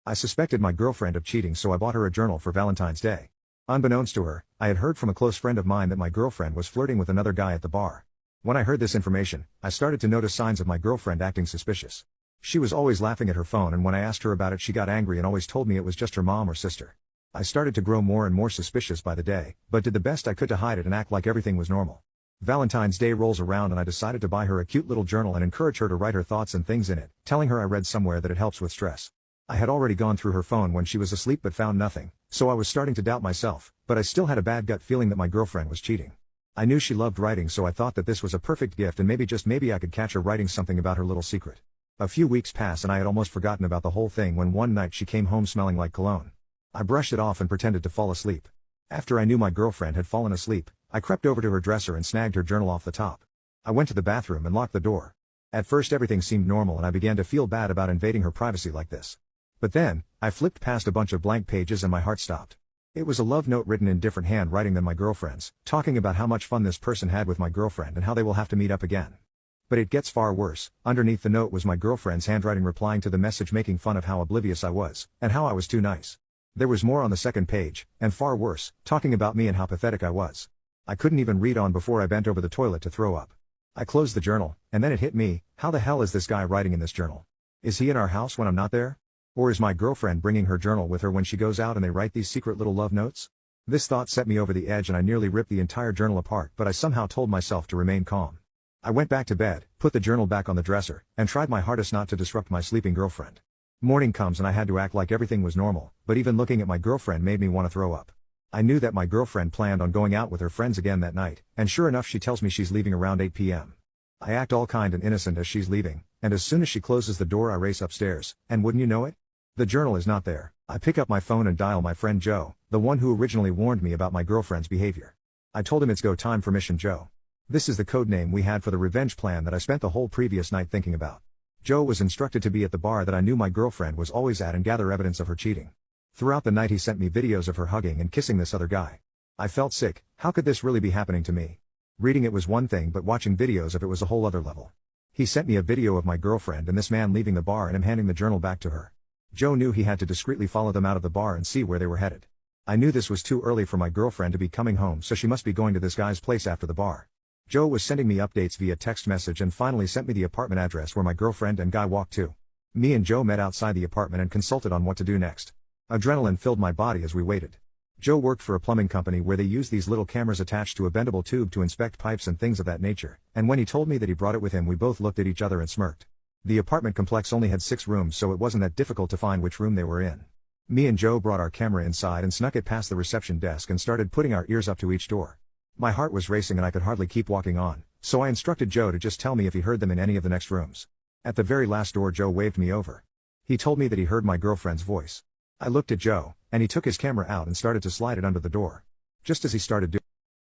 I suspected my girlfriend of cheating, so I bought her a journal for Valentine's Day. Unbeknownst to her, I had heard from a close friend of mine that my girlfriend was flirting with another guy at the bar. When I heard this information, I started to notice signs of my girlfriend acting suspicious. She was always laughing at her phone, and when I asked her about it she got angry and always told me it was just her mom or sister. I started to grow more and more suspicious by the day, but did the best I could to hide it and act like everything was normal. Valentine's Day rolls around and I decided to buy her a cute little journal and encourage her to write her thoughts and things in it, telling her I read somewhere that it helps with stress. I had already gone through her phone when she was asleep but found nothing, so I was starting to doubt myself, but I still had a bad gut feeling that my girlfriend was cheating. I knew she loved writing, so I thought that this was a perfect gift and maybe I could catch her writing something about her little secret. A few weeks passed and I had almost forgotten about the whole thing when one night she came home smelling like cologne. I brushed it off and pretended to fall asleep. After I knew my girlfriend had fallen asleep, I crept over to her dresser and snagged her journal off the top. I went to the bathroom and locked the door. At first everything seemed normal and I began to feel bad about invading her privacy like this. But then, I flipped past a bunch of blank pages and my heart stopped. It was a love note written in different handwriting than my girlfriend's, talking about how much fun this person had with my girlfriend and how they will have to meet up again. But it gets far worse. Underneath the note was my girlfriend's handwriting replying to the message, making fun of how oblivious I was, and how I was too nice. There was more on the second page, and far worse, talking about me and how pathetic I was. I couldn't even read on before I bent over the toilet to throw up. I closed the journal, and then it hit me: how the hell is this guy writing in this journal? Is he in our house when I'm not there? Or is my girlfriend bringing her journal with her when she goes out and they write these secret little love notes? This thought set me over the edge and I nearly ripped the entire journal apart, but I somehow told myself to remain calm. I went back to bed, put the journal back on the dresser, and tried my hardest not to disrupt my sleeping girlfriend. Morning comes and I had to act like everything was normal, but even looking at my girlfriend made me want to throw up. I knew that my girlfriend planned on going out with her friends again that night, and sure enough she tells me she's leaving around 8 p.m. I act all kind and innocent as she's leaving, and as soon as she closes the door I race upstairs, and wouldn't you know it? The journal is not there. I pick up my phone and dial my friend Joe, the one who originally warned me about my girlfriend's behavior. I told him it's go time for Mission Joe. This is the code name we had for the revenge plan that I spent the whole previous night thinking about. Joe was instructed to be at the bar that I knew my girlfriend was always at and gather evidence of her cheating. Throughout the night he sent me videos of her hugging and kissing this other guy. I felt sick. How could this really be happening to me? Reading it was one thing, but watching videos of it was a whole other level. He sent me a video of my girlfriend and this man leaving the bar and him handing the journal back to her. Joe knew he had to discreetly follow them out of the bar and see where they were headed. I knew this was too early for my girlfriend to be coming home, so she must be going to this guy's place after the bar. Joe was sending me updates via text message and finally sent me the apartment address where my girlfriend and guy walked to. Me and Joe met outside the apartment and consulted on what to do next. Adrenaline filled my body as we waited. Joe worked for a plumbing company where they use these little cameras attached to a bendable tube to inspect pipes and things of that nature, and when he told me that he brought it with him we both looked at each other and smirked. The apartment complex only had 6 rooms, so it wasn't that difficult to find which room they were in. Me and Joe brought our camera inside and snuck it past the reception desk and started putting our ears up to each door. My heart was racing and I could hardly keep walking on, so I instructed Joe to just tell me if he heard them in any of the next rooms. At the very last door Joe waved me over. He told me that he heard my girlfriend's voice. I looked at Joe, and he took his camera out and started to slide it under the door. Just as he started doing